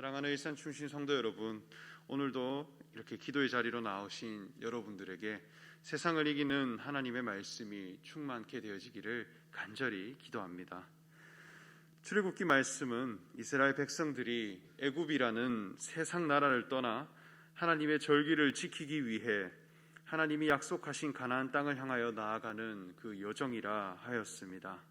사랑하는 일산충신 성도 여러분, 오늘도 이렇게 기도의 자리로 나오신 여러분들에게 세상을 이기는 하나님의 말씀이 충만케 되어지기를 간절히 기도합니다. 출애굽기 말씀은 이스라엘 백성들이 애굽이라는 세상 나라를 떠나 하나님의 절기를 지키기 위해 하나님이 약속하신 가나안 땅을 향하여 나아가는 그 여정이라 하였습니다.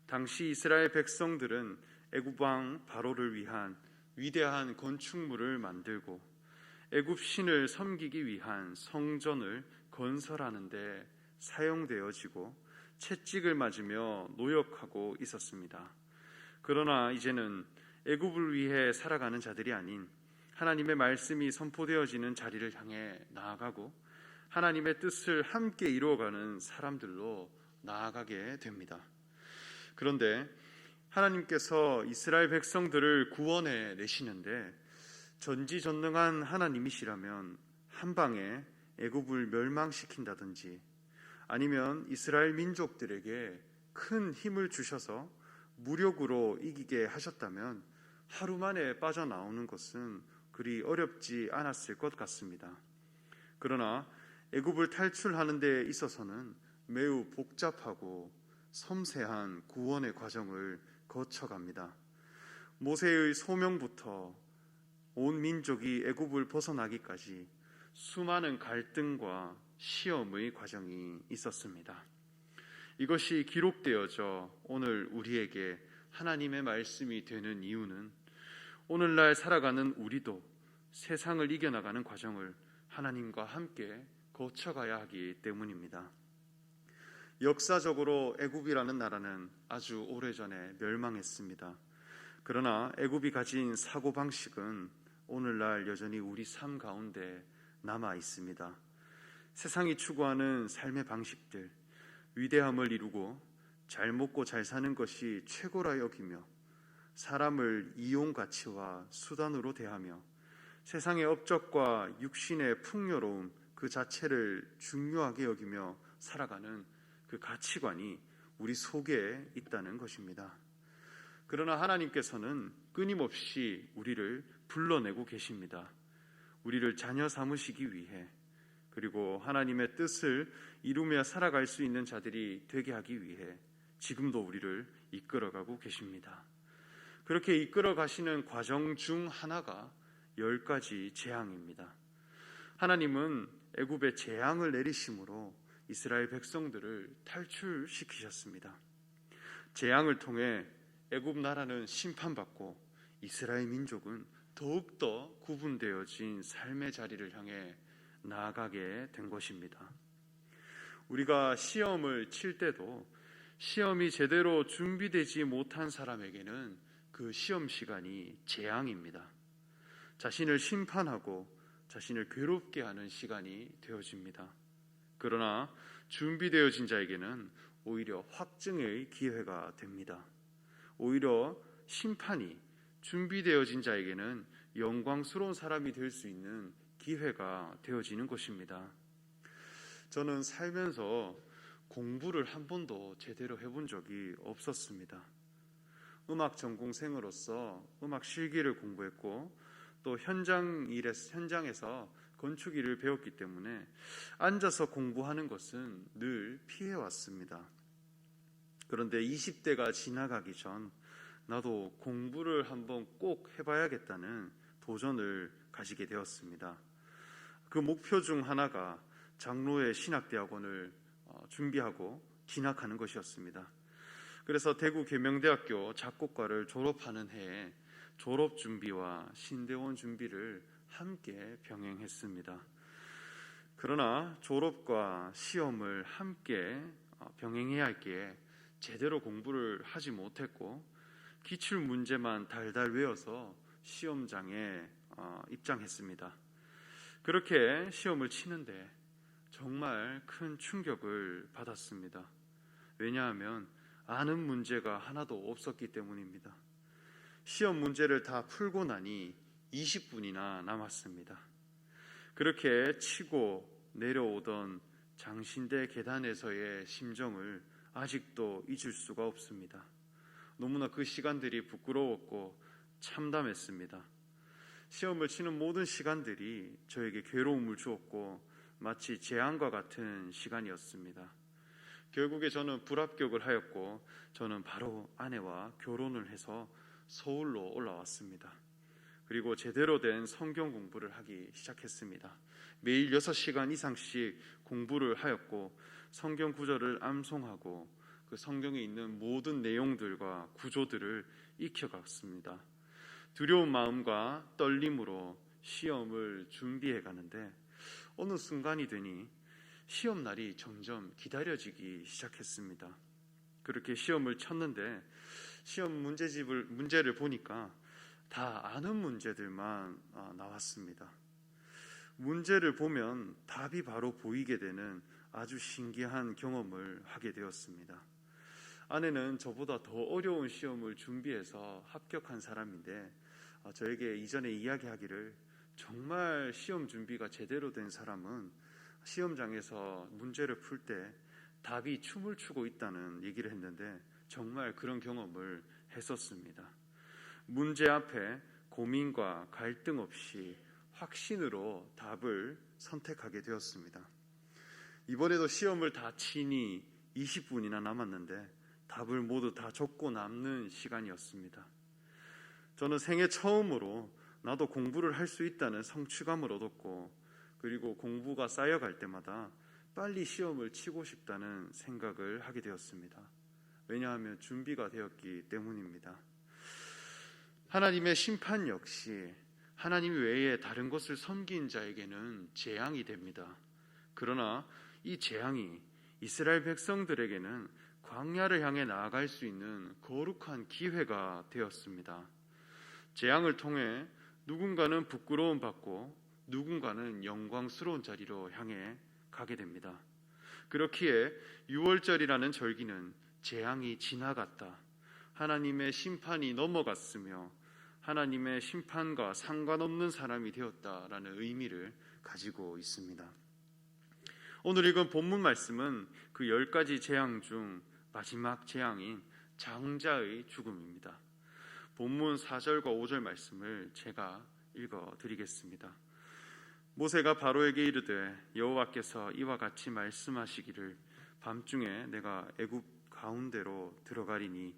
당시 이스라엘 백성들은 애굽 왕 바로를 위한 위대한 건축물을 만들고 애굽 신을 섬기기 위한 성전을 건설하는 데 사용되어지고 채찍을 맞으며 노역하고 있었습니다. 그러나 이제는 애굽을 위해 살아가는 자들이 아닌 하나님의 말씀이 선포되어지는 자리를 향해 나아가고 하나님의 뜻을 함께 이루어가는 사람들로 나아가게 됩니다. 그런데 하나님께서 이스라엘 백성들을 구원해 내시는데 전지전능한 하나님이시라면 한 방에 애굽을 멸망시킨다든지 아니면 이스라엘 민족들에게 큰 힘을 주셔서 무력으로 이기게 하셨다면 하루 만에 빠져나오는 것은 그리 어렵지 않았을 것 같습니다. 그러나 애굽을 탈출하는 데 있어서는 매우 복잡하고 섬세한 구원의 과정을 거쳐갑니다. 모세의 소명부터 온 민족이 애굽을 벗어나기까지 수많은 갈등과 시험의 과정이 있었습니다. 이것이 기록되어져 오늘 우리에게 하나님의 말씀이 되는 이유는 오늘날 살아가는 우리도 세상을 이겨나가는 과정을 하나님과 함께 거쳐가야 하기 때문입니다. 역사적으로 애굽이라는 나라는 아주 오래전에 멸망했습니다. 그러나 애굽이 가진 사고방식은 오늘날 여전히 우리 삶 가운데 남아 있습니다. 세상이 추구하는 삶의 방식들, 위대함을 이루고 잘 먹고 잘 사는 것이 최고라 여기며 사람을 이용 가치와 수단으로 대하며 세상의 업적과 육신의 풍요로움 그 자체를 중요하게 여기며 살아가는 그 가치관이 우리 속에 있다는 것입니다. 그러나 하나님께서는 끊임없이 우리를 불러내고 계십니다. 우리를 자녀 삼으시기 위해, 그리고 하나님의 뜻을 이루며 살아갈 수 있는 자들이 되게 하기 위해 지금도 우리를 이끌어가고 계십니다. 그렇게 이끌어 가시는 과정 중 하나가 10가지 재앙입니다. 하나님은 애굽에 재앙을 내리심으로 이스라엘 백성들을 탈출시키셨습니다. 재앙을 통해 애굽 나라는 심판받고 이스라엘 민족은 더욱더 구분되어진 삶의 자리를 향해 나아가게 된 것입니다. 우리가 시험을 칠 때도 시험이 제대로 준비되지 못한 사람에게는 그 시험 시간이 재앙입니다. 자신을 심판하고 자신을 괴롭게 하는 시간이 되어집니다. 그러나 준비되어진 자에게는 오히려 확증의 기회가 됩니다. 오히려 심판이 준비되어진 자에게는 영광스러운 사람이 될 수 있는 기회가 되어지는 것입니다. 저는 살면서 공부를 한 번도 제대로 해본 적이 없었습니다. 음악 전공생으로서 음악 실기를 공부했고 또 현장에서 건축 일을 배웠기 때문에 앉아서 공부하는 것은 늘 피해왔습니다. 그런데 20대가 지나가기 전 나도 공부를 한번 꼭 해봐야겠다는 도전을 가지게 되었습니다. 그 목표 중 하나가 장로의 신학대학원을 준비하고 진학하는 것이었습니다. 그래서 대구 계명대학교 작곡과를 졸업하는 해에 졸업 준비와 신대원 준비를 함께 병행했습니다. 그러나 졸업과 시험을 함께 병행해야 할기에 제대로 공부를 하지 못했고 기출 문제만 달달 외워서 시험장에 입장했습니다. 그렇게 시험을 치는데 정말 큰 충격을 받았습니다. 왜냐하면 아는 문제가 하나도 없었기 때문입니다. 시험 문제를 다 풀고 나니 20분이나 남았습니다. 그렇게 치고 내려오던 장신대 계단에서의 심정을 아직도 잊을 수가 없습니다. 너무나 그 시간들이 부끄러웠고 참담했습니다. 시험을 치는 모든 시간들이 저에게 괴로움을 주었고 마치 재앙과 같은 시간이었습니다. 결국에 저는 불합격을 하였고 저는 바로 아내와 결혼을 해서 서울로 올라왔습니다. 그리고 제대로 된 성경 공부를 하기 시작했습니다. 매일 6시간 이상씩 공부를 하였고 성경 구절을 암송하고 그 성경에 있는 모든 내용들과 구조들을 익혀갔습니다. 두려운 마음과 떨림으로 시험을 준비해 가는데 어느 순간이 되니 시험 날이 점점 기다려지기 시작했습니다. 그렇게 시험을 쳤는데 시험 문제를 보니까 다 아는 문제들만 나왔습니다. 문제를 보면 답이 바로 보이게 되는 아주 신기한 경험을 하게 되었습니다. 아내는 저보다 더 어려운 시험을 준비해서 합격한 사람인데 저에게 이전에 이야기하기를 정말 시험 준비가 제대로 된 사람은 시험장에서 문제를 풀 때 답이 춤을 추고 있다는 얘기를 했는데 정말 그런 경험을 했었습니다. 문제 앞에 고민과 갈등 없이 확신으로 답을 선택하게 되었습니다. 이번에도 시험을 다 치니 20분이나 남았는데 답을 모두 다 적고 남는 시간이었습니다. 저는 생애 처음으로 나도 공부를 할 수 있다는 성취감을 얻었고 그리고 공부가 쌓여갈 때마다 빨리 시험을 치고 싶다는 생각을 하게 되었습니다. 왜냐하면 준비가 되었기 때문입니다. 하나님의 심판 역시 하나님 외에 다른 것을 섬긴 자에게는 재앙이 됩니다. 그러나 이 재앙이 이스라엘 백성들에게는 광야를 향해 나아갈 수 있는 거룩한 기회가 되었습니다. 재앙을 통해 누군가는 부끄러움 받고 누군가는 영광스러운 자리로 향해 가게 됩니다. 그렇기에 유월절이라는 절기는 재앙이 지나갔다, 하나님의 심판이 넘어갔으며 하나님의 심판과 상관없는 사람이 되었다라는 의미를 가지고 있습니다. 오늘 읽은 본문 말씀은 그 10가지 재앙 중 마지막 재앙인 장자의 죽음입니다. 본문 4절과 5절 말씀을 제가 읽어드리겠습니다. 모세가 바로에게 이르되 여호와께서 이와 같이 말씀하시기를 밤중에 내가 애굽 가운데로 들어가리니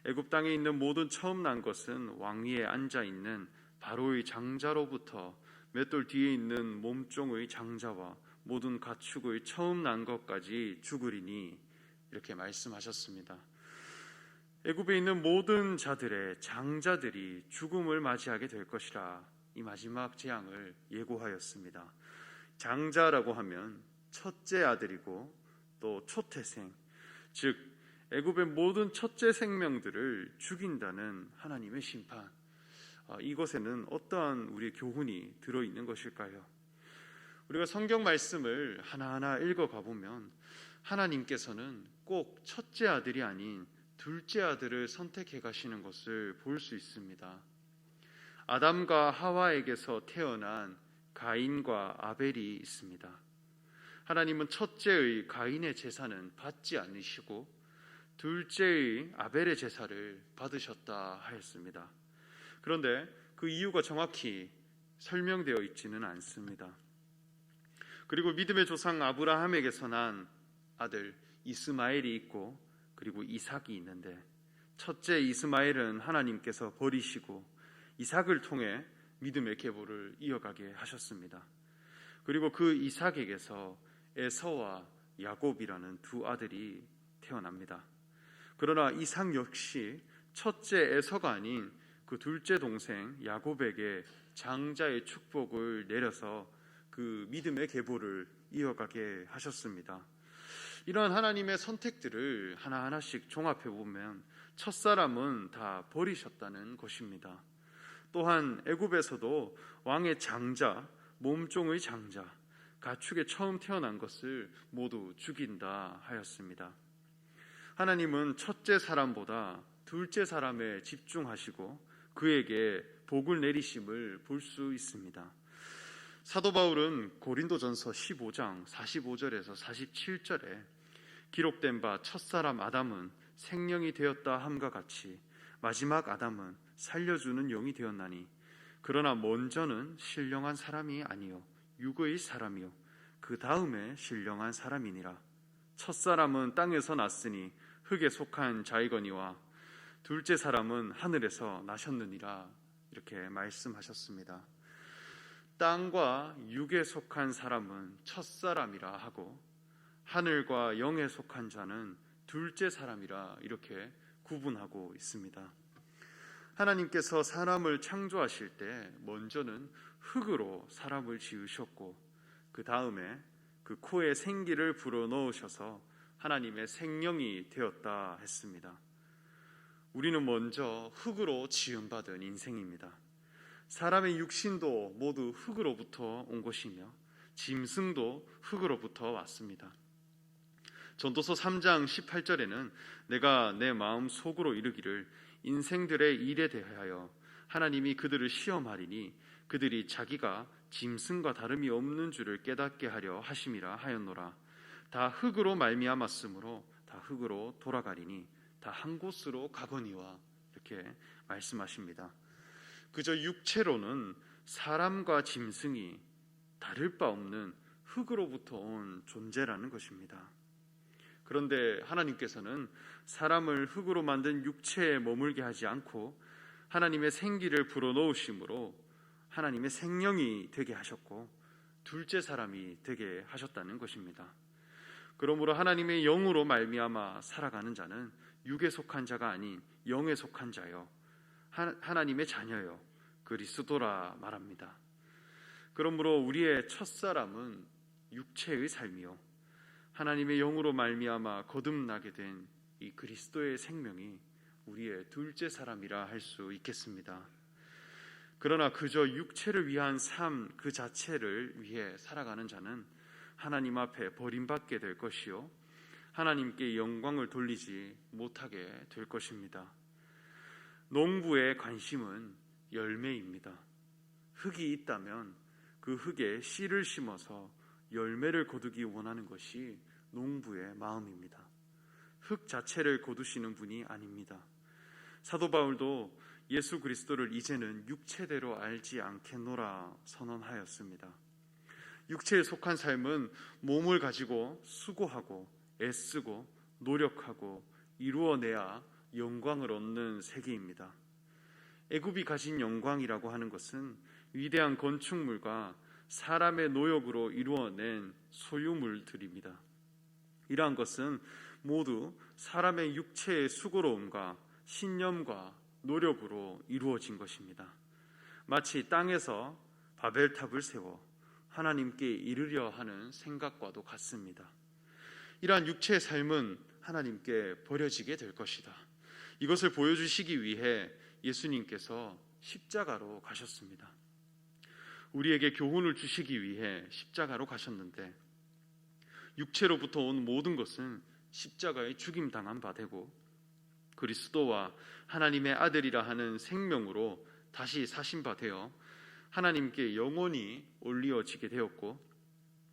애굽 땅에 있는 모든 처음 난 것은 왕위에 앉아 있는 바로의 장자로부터 맷돌 뒤에 있는 몸종의 장자와 모든 가축의 처음 난 것까지 죽으리니 이렇게 말씀하셨습니다. 애굽에 있는 모든 자들의 장자들이 죽음을 맞이하게 될 것이라 이 마지막 재앙을 예고하였습니다. 장자라고 하면 첫째 아들이고 또 초태생, 즉 애굽의 모든 첫째 생명들을 죽인다는 하나님의 심판. 이것에는 어떠한 우리의 교훈이 들어있는 것일까요? 우리가 성경 말씀을 하나하나 읽어가 보면 하나님께서는 꼭 첫째 아들이 아닌 둘째 아들을 선택해 가시는 것을 볼 수 있습니다. 아담과 하와에게서 태어난 가인과 아벨이 있습니다. 하나님은 첫째의 가인의 제사는 받지 않으시고 둘째의 아벨의 제사를 받으셨다 하였습니다. 그런데 그 이유가 정확히 설명되어 있지는 않습니다. 그리고 믿음의 조상 아브라함에게서 난 아들 이스마엘이 있고 그리고 이삭이 있는데 첫째 이스마엘은 하나님께서 버리시고 이삭을 통해 믿음의 계보를 이어가게 하셨습니다. 그리고 그 이삭에게서 에서와 야곱이라는 두 아들이 태어납니다. 그러나 이삭 역시 첫째 에서가 아닌 그 둘째 동생 야곱에게 장자의 축복을 내려서 그 믿음의 계보를 이어가게 하셨습니다. 이러한 하나님의 선택들을 하나하나씩 종합해 보면 첫사람은 다 버리셨다는 것입니다. 또한 애굽에서도 왕의 장자, 몸종의 장자, 가축에 처음 태어난 것을 모두 죽인다 하였습니다. 하나님은 첫째 사람보다 둘째 사람에 집중하시고 그에게 복을 내리심을 볼 수 있습니다. 사도 바울은 고린도전서 15장 45절에서 47절에 기록된 바 첫사람 아담은 생령이 되었다 함과 같이 마지막 아담은 살려주는 영이 되었나니 그러나 먼저는 신령한 사람이 아니요 육의 사람이요 그 다음에 신령한 사람이니라. 첫사람은 땅에서 났으니 흙에 속한 자이거니와 둘째 사람은 하늘에서 나셨느니라. 이렇게 말씀하셨습니다. 땅과 육에 속한 사람은 첫사람이라 하고 하늘과 영에 속한 자는 둘째 사람이라 이렇게 구분하고 있습니다. 하나님께서 사람을 창조하실 때 먼저는 흙으로 사람을 지으셨고 그 다음에 그 코에 생기를 불어넣으셔서 하나님의 생명이 되었다 했습니다. 우리는 먼저 흙으로 지음받은 인생입니다. 사람의 육신도 모두 흙으로부터 온 것이며 짐승도 흙으로부터 왔습니다. 전도서 3장 18절에는 내가 내 마음 속으로 이르기를 인생들의 일에 대하여 하나님이 그들을 시험하리니 그들이 자기가 짐승과 다름이 없는 줄을 깨닫게 하려 하심이라 하였노라. 다 흙으로 말미암았으므로 다 흙으로 돌아가리니 다 한 곳으로 가거니와. 이렇게 말씀하십니다. 그저 육체로는 사람과 짐승이 다를 바 없는 흙으로부터 온 존재라는 것입니다. 그런데 하나님께서는 사람을 흙으로 만든 육체에 머물게 하지 않고 하나님의 생기를 불어넣으심으로 하나님의 생명이 되게 하셨고 둘째 사람이 되게 하셨다는 것입니다. 그러므로 하나님의 영으로 말미암아 살아가는 자는 육에 속한 자가 아닌 영에 속한 자요 하나님의 자녀요 그리스도라 말합니다. 그러므로 우리의 첫사람은 육체의 삶이요 하나님의 영으로 말미암아 거듭나게 된 이 그리스도의 생명이 우리의 둘째 사람이라 할 수 있겠습니다. 그러나 그저 육체를 위한 삶 그 자체를 위해 살아가는 자는 하나님 앞에 버림받게 될 것이요 하나님께 영광을 돌리지 못하게 될 것입니다. 농부의 관심은 열매입니다. 흙이 있다면 그 흙에 씨를 심어서 열매를 거두기 원하는 것이 농부의 마음입니다. 흙 자체를 거두시는 분이 아닙니다. 사도 바울도 예수 그리스도를 이제는 육체대로 알지 않겠노라 선언하였습니다. 육체에 속한 삶은 몸을 가지고 수고하고 애쓰고 노력하고 이루어내야 영광을 얻는 세계입니다. 애굽이 가진 영광이라고 하는 것은 위대한 건축물과 사람의 노력으로 이루어낸 소유물들입니다. 이러한 것은 모두 사람의 육체의 수고로움과 신념과 노력으로 이루어진 것입니다. 마치 땅에서 바벨탑을 세워 하나님께 이르려 하는 생각과도 같습니다. 이러한 육체의 삶은 하나님께 버려지게 될 것이다. 이것을 보여주시기 위해 예수님께서 십자가로 가셨습니다. 우리에게 교훈을 주시기 위해 십자가로 가셨는데 육체로부터 온 모든 것은 십자가에 죽임당한 바 되고 그리스도와 하나님의 아들이라 하는 생명으로 다시 사신 바 되어 하나님께 영원히 올리어지게 되었고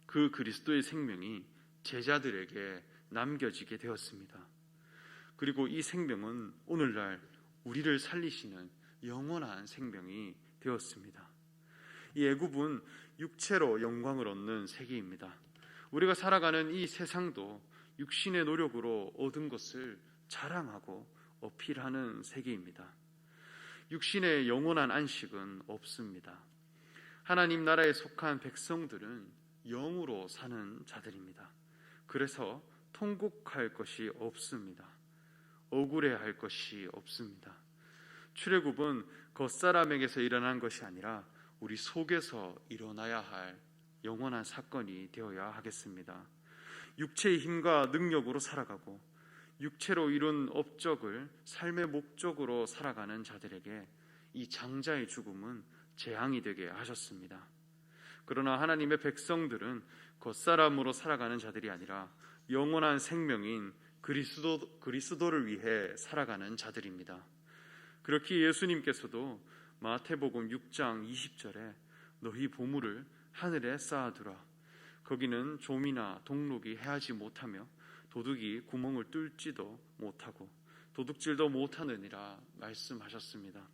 그 그리스도의 생명이 제자들에게 남겨지게 되었습니다. 그리고 이 생명은 오늘날 우리를 살리시는 영원한 생명이 되었습니다. 이 애굽은 육체로 영광을 얻는 세계입니다. 우리가 살아가는 이 세상도 육신의 노력으로 얻은 것을 자랑하고 어필하는 세계입니다. 육신의 영원한 안식은 없습니다. 하나님 나라에 속한 백성들은 영으로 사는 자들입니다. 그래서 통곡할 것이 없습니다. 억울해할 것이 없습니다. 출애굽은 겉사람에게서 일어난 것이 아니라 우리 속에서 일어나야 할 영원한 사건이 되어야 하겠습니다. 육체의 힘과 능력으로 살아가고 육체로 이룬 업적을 삶의 목적으로 살아가는 자들에게 이 장자의 죽음은 재앙이 되게 하셨습니다. 그러나 하나님의 백성들은 겉사람으로 살아가는 자들이 아니라 영원한 생명인 그리스도를 위해 살아가는 자들입니다. 그렇게 예수님께서도 마태복음 6장 20절에 너희 보물을 하늘에 쌓아두라. 거기는 좀이나 동록이 해하지 못하며 도둑이 구멍을 뚫지도 못하고 도둑질도 못하느니라 말씀하셨습니다.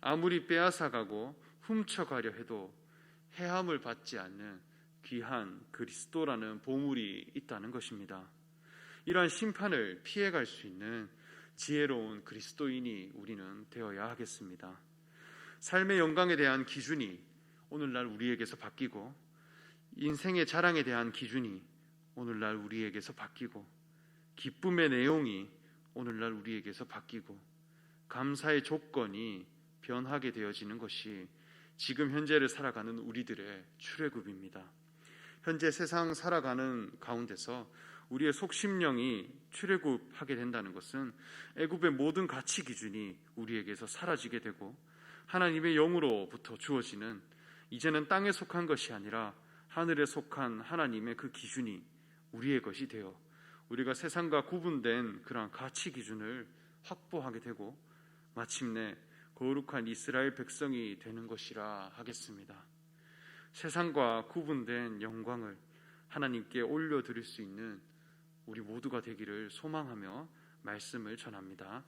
아무리 빼앗아가고 훔쳐가려 해도 해함을 받지 않는 귀한 그리스도라는 보물이 있다는 것입니다. 이러한 심판을 피해갈 수 있는 지혜로운 그리스도인이 우리는 되어야 하겠습니다. 삶의 영광에 대한 기준이 오늘날 우리에게서 바뀌고, 인생의 자랑에 대한 기준이 오늘날 우리에게서 바뀌고, 기쁨의 내용이 오늘날 우리에게서 바뀌고, 감사의 조건이 변하게 되어지는 것이 지금 현재를 살아가는 우리들의 출애굽입니다. 현재 세상 살아가는 가운데서 우리의 속심령이 출애굽하게 된다는 것은 애굽의 모든 가치 기준이 우리에게서 사라지게 되고, 하나님의 영으로부터 주어지는, 이제는 땅에 속한 것이 아니라 하늘에 속한 하나님의 그 기준이 우리의 것이 되어 우리가 세상과 구분된 그러한 가치 기준을 확보하게 되고, 마침내 거룩한 이스라엘 백성이 되는 것이라 하겠습니다. 세상과 구분된 영광을 하나님께 올려드릴 수 있는 우리 모두가 되기를 소망하며 말씀을 전합니다.